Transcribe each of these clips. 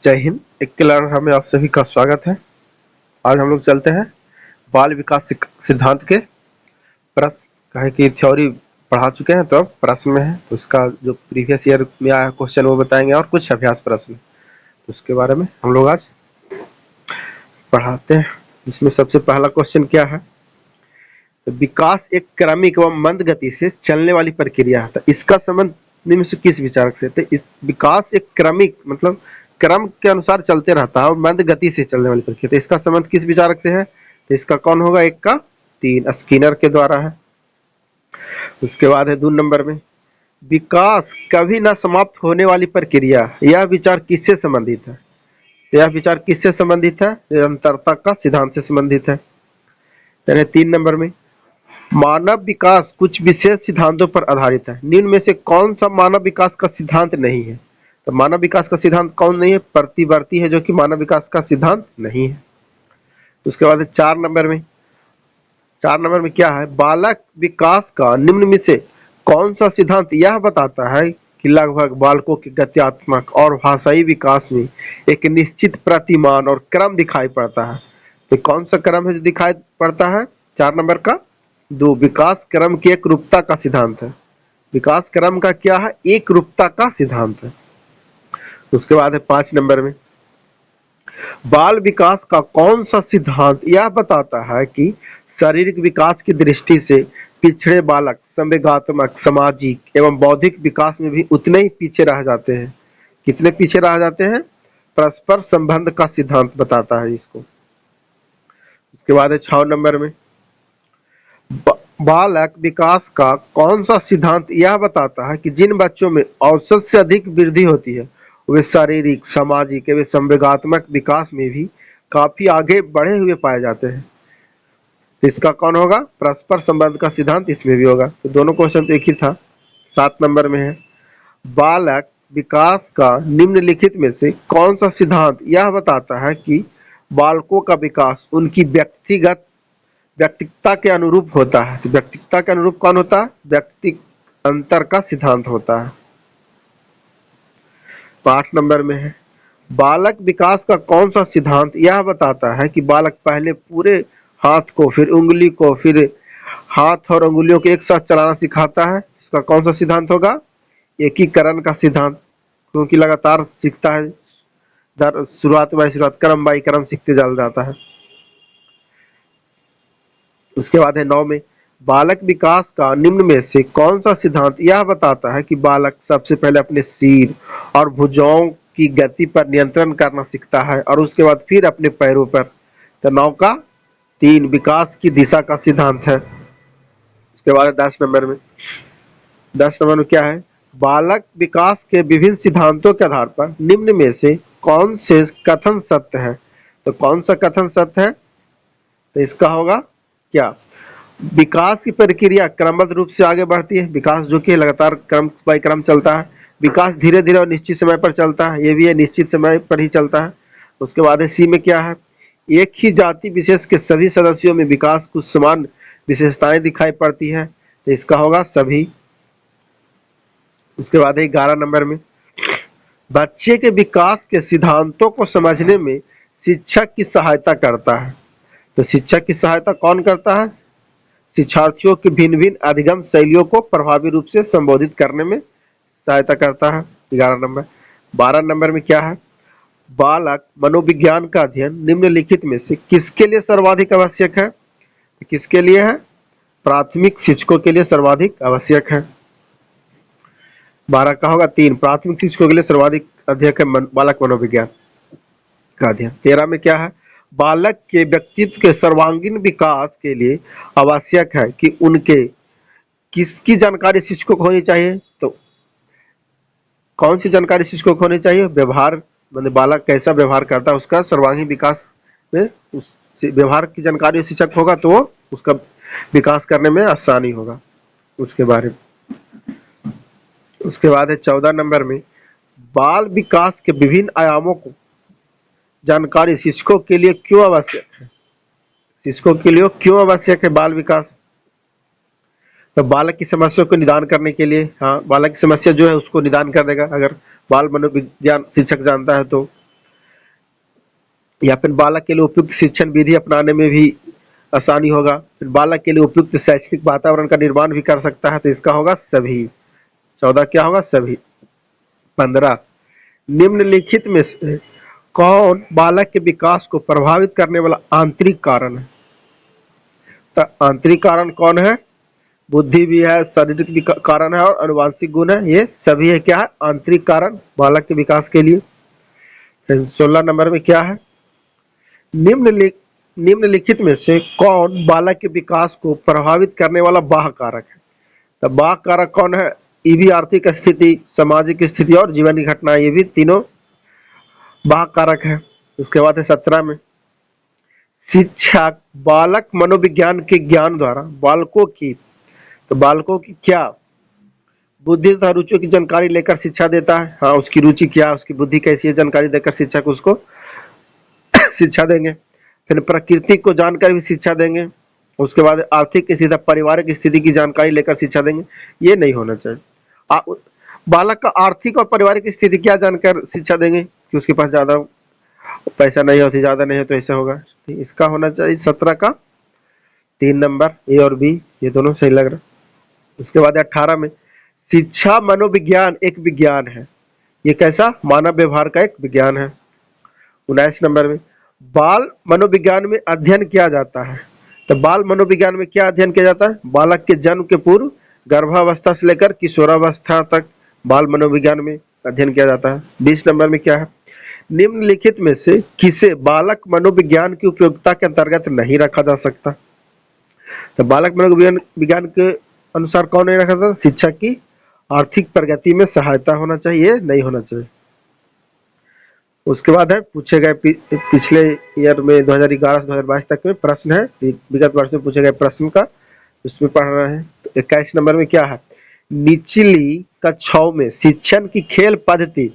जय हिंद। एक क्लास में आप सभी का स्वागत है। आज हम लोग चलते हैं बाल विकास सिद्धांत के प्रश्न। कहे कि थ्योरी पढ़ा चुके हैं तो अब प्रश्न में है, तो उसका जो प्रीवियस ईयर में आया क्वेश्चन वो बताएंगे और कुछ अभ्यास प्रश्न, तो उसके बारे में हम लोग आज पढ़ाते हैं। इसमें सबसे पहला क्वेश्चन क्या है, तो विकास एक क्रमिक एवं मंद गति से चलने वाली प्रक्रिया है। तो इसका संबंध निम्न से किस विचारक से? तो इस विकास एक क्रमिक मतलब क्रम के अनुसार चलते रहता है और मंद गति से चलने वाली प्रक्रिया, तो इसका संबंध किस विचारक से है? तो इसका कौन होगा? एक का 3 स्किनर के द्वारा है। उसके बाद है 2 नंबर में, विकास कभी न समाप्त होने वाली प्रक्रिया, यह विचार किससे संबंधित है? तो यह विचार किससे संबंधित है? निरंतरता का सिद्धांत से संबंधित है। 3 नंबर में, मानव विकास कुछ विशेष सिद्धांतों पर आधारित है, निम्न में से कौन सा मानव विकास का सिद्धांत नहीं है? तो मानव विकास का सिद्धांत कौन नहीं है? प्रतिवर्ती है, जो कि मानव विकास का सिद्धांत नहीं है। उसके बाद 4 नंबर में, 4 नंबर में क्या है, बालक विकास का निम्न में से कौन सा सिद्धांत यह बताता है कि लगभग बालकों के गत्यात्मक और भाषाई विकास में एक निश्चित प्रतिमान और क्रम दिखाई पड़ता है? तो कौन सा क्रम है जो दिखाई पड़ता है? 4 नंबर का 2, विकास क्रम की एक रूपता का सिद्धांत है। विकास क्रम का क्या है? एक रूपता का सिद्धांत है। उसके बाद है 5 नंबर में, बाल विकास का कौन सा सिद्धांत यह बताता है कि शारीरिक विकास की दृष्टि से पिछड़े बालक संवेगात्मक, सामाजिक एवं बौद्धिक विकास में भी उतने ही पीछे रह जाते हैं? कितने पीछे रह जाते हैं? परस्पर संबंध का सिद्धांत बताता है इसको। उसके बाद है 6 नंबर में, बालक विकास का कौन सा सिद्धांत यह बताता है कि जिन बच्चों में औसत से अधिक वृद्धि होती है वे शारीरिक, सामाजिक एवं संवेगात्मक विकास में भी काफी आगे बढ़े हुए पाए जाते हैं? इसका कौन होगा? परस्पर संबंध का सिद्धांत इसमें भी होगा। तो दोनों क्वेश्चन तो एक ही था। 7 नंबर में है, बालक विकास का निम्नलिखित में से कौन सा सिद्धांत यह बताता है कि बालकों का विकास उनकी व्यक्तिगता के अनुरूप होता है? तो व्यक्तिगता के अनुरूप कौन होता है? व्यक्ति अंतर का सिद्धांत होता है। 8 नंबर में है, बालक विकास का कौन सा सिद्धांत यह बताता है कि बालक पहले पूरे हाथ को, फिर उंगली को, फिर हाथ और उंगलियों को एक साथ चलाना सिखाता है? इसका कौन सा सिद्धांत होगा? एकीकरण का सिद्धांत, क्योंकि लगातार सीखता है, शुरुआत बाय शुरुआत, क्रम बाय क्रम सीखते चल जाता है। उसके बाद है 9 में, बालक विकास का निम्न में से कौन सा सिद्धांत यह बताता है कि बालक सबसे पहले अपने सिर और भुजाओं की गति पर नियंत्रण करना सीखता है और उसके बाद फिर अपने पैरों पर? तो 9 का 3, विकास की दिशा का सिद्धांत है। उसके बाद 10 नंबर में, 10 नंबर में क्या है, बालक विकास के विभिन्न सिद्धांतों के आधार पर निम्न में से कौन से कथन सत्य है? तो कौन सा कथन सत्य है? तो इसका होगा क्या, विकास की प्रक्रिया क्रमबद्ध रूप से आगे बढ़ती है, विकास जो कि लगातार क्रम बाय क्रम चलता है। विकास धीरे धीरे और निश्चित समय पर चलता है, ये भी है, निश्चित समय पर ही चलता है। उसके बाद है सी में क्या है, एक ही जाति विशेष के सभी सदस्यों में विकास कुछ समान विशेषताएं दिखाई पड़ती है, तो इसका होगा सभी। उसके बाद है 11 नंबर में, बच्चे के विकास के सिद्धांतों को समझने में शिक्षक की सहायता करता है। तो शिक्षक की सहायता कौन करता है? शिक्षार्थियों की भिन्न भिन्न अधिगम शैलियों को प्रभावी रूप से संबोधित करने में सहायता करता है। 11 नंबर। 12 नंबर में क्या है, बालक मनोविज्ञान का अध्ययन निम्नलिखित में से किसके लिए सर्वाधिक आवश्यक है? किसके लिए है? प्राथमिक शिक्षकों के लिए सर्वाधिक आवश्यक है। 12 का होगा 3, प्राथमिक शिक्षकों के लिए सर्वाधिक आवश्यक है बालक मनोविज्ञान का अध्ययन। 13 में क्या है, बालक के व्यक्तित्व के सर्वांगीण विकास के लिए आवश्यक है कि उनके किसकी जानकारी शिक्षकों को होनी चाहिए? तो कौन सी जानकारी शिक्षकों को होनी चाहिए? व्यवहार, मतलब बालक कैसा व्यवहार करता है उसका सर्वांगीण विकास में उस व्यवहार की जानकारी शिक्षक होगा तो उसका विकास करने में आसानी होगा उसके बारे में। उसके बाद है 14 नंबर में, बाल विकास के विभिन्न आयामों को जानकारी शिक्षकों के लिए क्यों आवश्यक है? शिक्षकों के लिए क्यों आवश्यक है बाल विकास? तो बालक की समस्या को निदान करने के लिए, हाँ, बालक की समस्या जो है उसको निदान कर देगा अगर बाल मनोविज्ञान शिक्षक जानता है तो। या फिर बालक के लिए उपयुक्त शिक्षण विधि अपनाने में भी आसानी होगा, फिर बालक के लिए उपयुक्त शैक्षणिक वातावरण का निर्माण भी कर सकता है, तो इसका होगा सभी। 14 क्या होगा? सभी। 15 निम्नलिखित में से कौन बालक के विकास को प्रभावित करने वाला आंतरिक कारण है? तो आंतरिक कारण कौन है? बुद्धि भी है, शारीरिक कारण है और आनुवांशिक गुण है, ये सभी है क्या है? आंतरिक कारण बालक के विकास के लिए। 16 नंबर में क्या है? निम्नलिखित में से कौन बालक के विकास को प्रभावित करने वाला बाह्य कारक है? तो बाह्य कारक कौन है? ये भी आर्थिक स्थिति, सामाजिक स्थिति और जीवन की घटना, ये भी तीनों बाह्य कारक है। उसके बाद है 17 में शिक्षक बालक मनोविज्ञान के ज्ञान द्वारा बालकों की क्या बुद्धि तथा रुचियों की जानकारी लेकर शिक्षा देता है। हाँ, उसकी रुचि क्या, उसकी बुद्धि कैसी है, जानकारी देकर शिक्षक उसको शिक्षा देंगे। फिर प्रकृति को जानकर भी शिक्षा देंगे। उसके बाद आर्थिक स्थिति, पारिवारिक स्थिति की जानकारी लेकर शिक्षा देंगे, ये नहीं होना चाहिए। बालक का आर्थिक और पारिवारिक स्थिति क्या जानकर शिक्षा देंगे कि उसके पास ज्यादा पैसा नहीं होती, ज्यादा नहीं है तो ऐसा होगा। इसका होना चाहिए 17 का 3 नंबर, ए और बी, ये दोनों सही लग रहा है। उसके बाद 18 में शिक्षा मनोविज्ञान एक विज्ञान है, ये कैसा? मानव व्यवहार का एक विज्ञान है। 19 नंबर में बाल मनोविज्ञान में अध्ययन किया जाता है। तो बाल मनोविज्ञान में क्या अध्ययन किया जाता है? बालक के जन्म के पूर्व गर्भावस्था से लेकर किशोरावस्था तक बाल मनोविज्ञान में अध्ययन किया जाता है। 20 नंबर में क्या है? निम्नलिखित में से किसे बालक मनोविज्ञान की उपयोगिता के अंतर्गत नहीं रखा जा सकता? तो बालक मनोविज्ञान के अनुसार कौन नहीं रखा था? शिक्षक की आर्थिक प्रगति में सहायता होना चाहिए, नहीं होना चाहिए। उसके बाद है पूछे गए पिछले ईयर में 2011 से 2022 तक में प्रश्न है, विगत वर्ष में पूछे गए प्रश्न का, उसमें पढ़ रहे हैं। तो 21 नंबर में क्या है? निचली कक्षाओं में शिक्षण की खेल पद्धति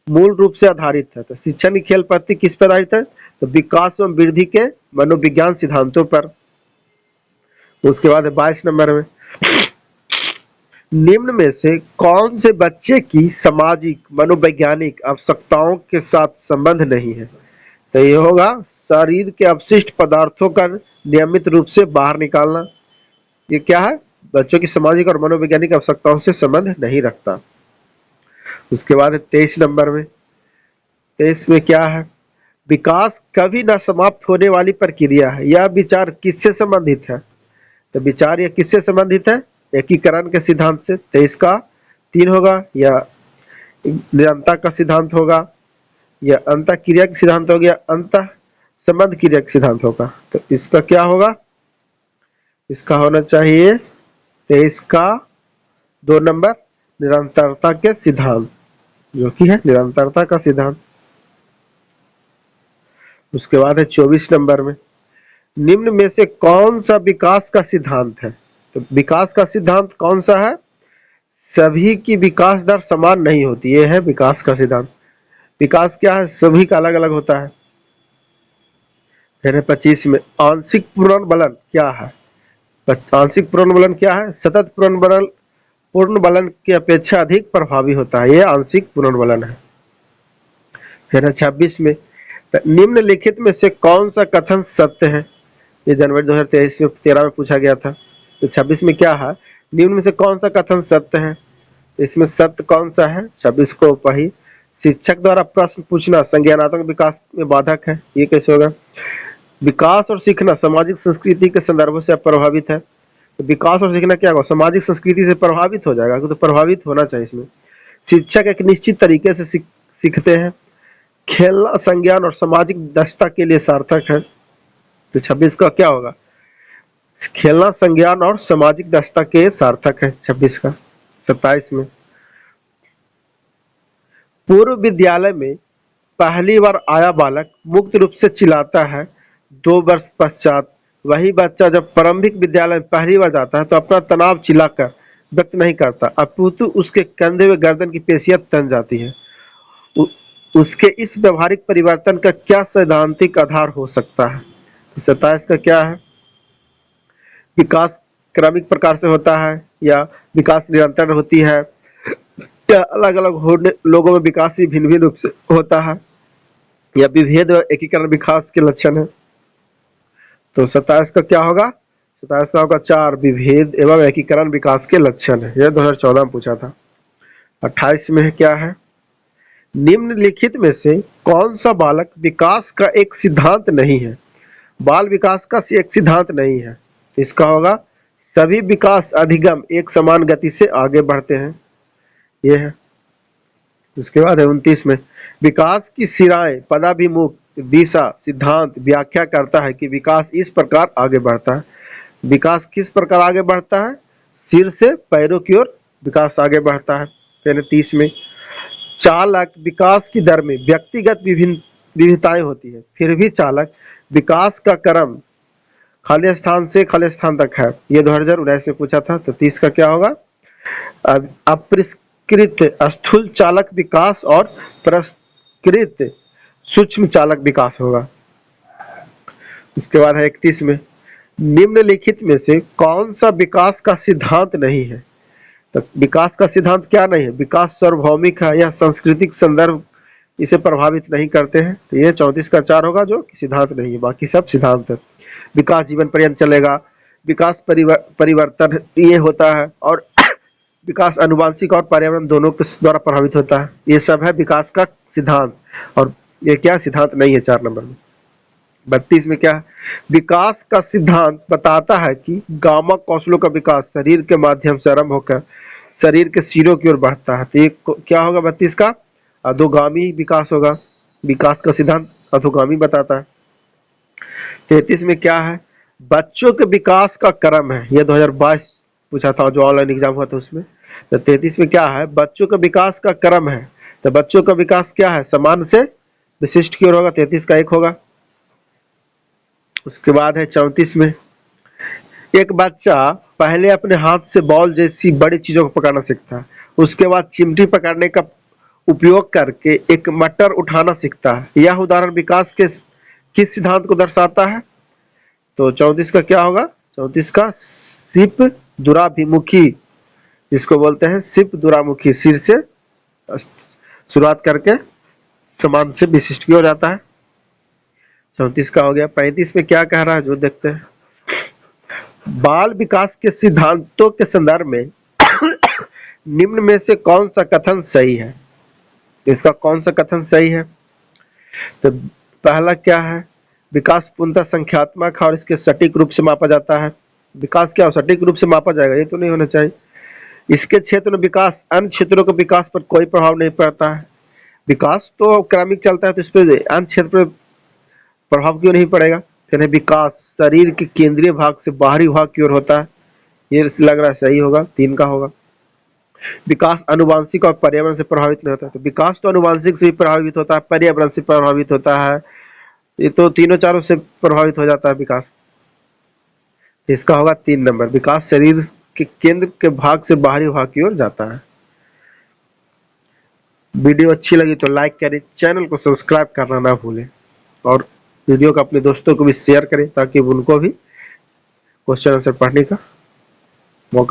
मूल रूप से आधारित है। तो शिक्षण की खेल पद्धति किस पर आधारित है? तो विकास एवं वृद्धि के मनोविज्ञान सिद्धांतों पर। उसके बाद 22 नंबर में निम्न में से कौन से बच्चे की सामाजिक मनोवैज्ञानिक आवश्यकताओं के साथ संबंध नहीं है? तो ये होगा शरीर के अपशिष्ट पदार्थों का नियमित रूप से बाहर निकालना। ये क्या है? बच्चों की सामाजिक और मनोवैज्ञानिक आवश्यकताओं से संबंध नहीं रखता। उसके बाद 23 नंबर में 23 में क्या है? विकास कभी न समाप्त होने वाली प्रक्रिया है, यह विचार किससे संबंधित है? तो विचार यह किससे संबंधित है? एकीकरण के सिद्धांत से। 23 का 3 होगा, या निरंतर का सिद्धांत होगा, या अंत क्रिया का सिद्धांत हो गया, अंत संबंध क्रिया का सिद्धांत होगा। तो इसका क्या होगा? इसका होना चाहिए 23 का 2 नंबर, निरंतरता के सिद्धांत, जो कि है निरंतरता का सिद्धांत। उसके बाद है 24 नंबर में निम्न में से कौन सा विकास का सिद्धांत है? तो विकास का सिद्धांत कौन सा है? सभी की विकास दर समान नहीं होती, ये है विकास का सिद्धांत। विकास क्या है? सभी का अलग अलग होता है। फिर 25 में आंशिक पुनर्बलन क्या है? आंशिक पुनर्बलन क्या है? सतत पुनर्बलन पूर्ण बलन की अपेक्षा अधिक प्रभावी होता है, ये आंशिक पुनर्बलन है। फिर 26 में निम्नलिखित में से कौन सा कथन सत्य है? ये जनवरी 2023 में 13 में पूछा गया था। तो 26 में क्या है? निम्न में से कौन सा कथन सत्य है? इसमें सत्य कौन सा है? 26 को पढ़ी। शिक्षक द्वारा प्रश्न पूछना संज्ञानात्मक विकास में बाधक है, ये कैसे होगा? विकास और सीखना सामाजिक संस्कृति के संदर्भ से प्रभावित है। तो विकास और सीखना क्या होगा? सामाजिक संस्कृति से प्रभावित हो जाएगा, तो प्रभावित होना चाहिए इसमें। शिक्षक एक निश्चित तरीके से सीखते हैं। खेलना संज्ञान और सामाजिक दक्षता के लिए सार्थक है। तो 26 का क्या होगा? खेलना संज्ञान और सामाजिक दक्षता के सार्थक है 26 का। 27 में पूर्व विद्यालय में पहली बार आया बालक मुक्त रूप से चिल्लाता है। 2 वर्ष पश्चात वही बच्चा जब प्रारंभिक विद्यालय में पहली बार जाता है तो अपना तनाव चिल्लाकर व्यक्त नहीं करता, अपितु उसके कंधे व गर्दन की पेशियां तन जाती है। उसके इस व्यवहारिक परिवर्तन का क्या सैद्धांतिक आधार हो सकता है? 27 का क्या है? विकास क्रमिक प्रकार से होता है, या विकास निरंतर होती है, या अलग अलग होने लोगों में विकास भी भिन्न भिन्न रूप से होता है। या विभेद व एकीकरण विकास के लक्षण है। तो 27 का क्या होगा? 27 का होगा 4 विभेद एवं एकीकरण विकास के लक्षण है। यह 2014 में पूछा था। 28 में क्या है? निम्नलिखित में से कौन सा बालक विकास का एक सिद्धांत नहीं है? बाल विकास का एक सिद्धांत नहीं है। इसका होगा सभी विकास अधिगम एक समान गति से आगे बढ़ते हैं। यह है। उसके बाद है 29 में, विकास की सिराएं पदाभिमुख दिशा सिद्धांत व्याख्या करता है कि विकास इस प्रकार आगे बढ़ता है। विकास किस प्रकार आगे बढ़ता है? सिर से पैरों की ओर विकास आगे बढ़ता है। 30 में, चालक विकास की दर में व्यक्तिगत विभिन्नताएं होती है, फिर भी चालक विकास का क्रम खाली स्थान से खाली स्थान तक है। ये 2019 में पूछा था। तो 30 का क्या होगा? अपरिष्कृत स्थूल चालक विकास और परिष्कृत सूक्ष्म चालक विकास होगा। उसके बाद है 31 में, निम्नलिखित में से कौन सा विकास का सिद्धांत नहीं है? तो विकास का सिद्धांत क्या नहीं है? विकास सार्वभौमिक है या सांस्कृतिक संदर्भ इसे प्रभावित नहीं करते हैं। तो ये 34 का 4 होगा जो सिद्धांत नहीं है, बाकी सब सिद्धांत है। विकास जीवन पर्यंत चलेगा, विकास परिवर्तन ये होता है, और विकास आनुवंशिक और पर्यावरण दोनों के द्वारा प्रभावित होता है। ये सब है विकास का सिद्धांत, और ये क्या सिद्धांत नहीं है 4 नंबर में। 32 में क्या है? विकास का सिद्धांत बताता है कि गामा कौशलों का विकास शरीर के माध्यम से आरंभ होकर शरीर के सिरों की ओर बढ़ता है। तो ये क्या होगा 32 का? अधोगामी विकास होगा। विकास का सिद्धांत अधोगामी बताता है। 33 में क्या है? बच्चों के विकास का क्रम है। यह 2022 पूछा था जो ऑनलाइन एग्जाम हुआ था उसमें। तो 33 में क्या है? बच्चों का विकास का क्रम है। तो बच्चों का विकास क्या है? सामान्य से विशिष्ट की ओर होगा। 33 का 1 होगा। उसके बाद है 34 में, एक बच्चा पहले अपने हाथ से बॉल जैसी बड़ी चीजों को पकड़ना सीखता है, उसके बाद चिमटी पकड़ने का उपयोग करके एक मटर उठाना सीखता है। यह उदाहरण विकास के किस सिद्धांत को दर्शाता है? तो 34 का क्या होगा? 34 का सिप दुराभिमुखी, जिसको बोलते हैं सिप दुरामुखी, सिर से शुरुआत करके समान से विशिष्ट की हो जाता है। 34 का हो गया। 35 में क्या कह रहा है जो देखते हैं। बाल विकास के सिद्धांतों के संदर्भ में निम्न में से कौन सा कथन सही है? इसका कौन सा कथन सही है? तो पहला क्या है? विकास पूर्णतः संख्यात्मक है और इसके सटीक रूप से मापा जाता है। विकास क्या हो? सटीक रूप से मापा जाएगा, ये तो नहीं होना चाहिए। इसके क्षेत्र में विकास अन्य क्षेत्रों के विकास पर कोई प्रभाव नहीं पड़ता है। विकास तो क्रमिक चलता है, तो इस पर अन्य क्षेत्र पर प्रभाव क्यों नहीं पड़ेगा? फिर विकास शरीर के केंद्रीय भाग से बाहरी भाग की ओर होता है। ये लग रहा है सही होगा, 3 का होगा। विकास आनुवंशिक और पर्यावरण से प्रभावित नहीं होता है। तो विकास तो आनुवंशिक से भी प्रभावित होता है, पर्यावरण से प्रभावित होता है, ये तो तीनों चारों से प्रभावित हो जाता है विकास। इसका होगा 3 नंबर, विकास शरीर के केंद्र के भाग से बाहरी भाग की ओर जाता है। वीडियो अच्छी लगी तो लाइक करें, चैनल को सब्सक्राइब करना ना भूलें, और वीडियो को अपने दोस्तों को भी शेयर करें ताकि उनको भी क्वेश्चन आंसर पढ़ने का मौका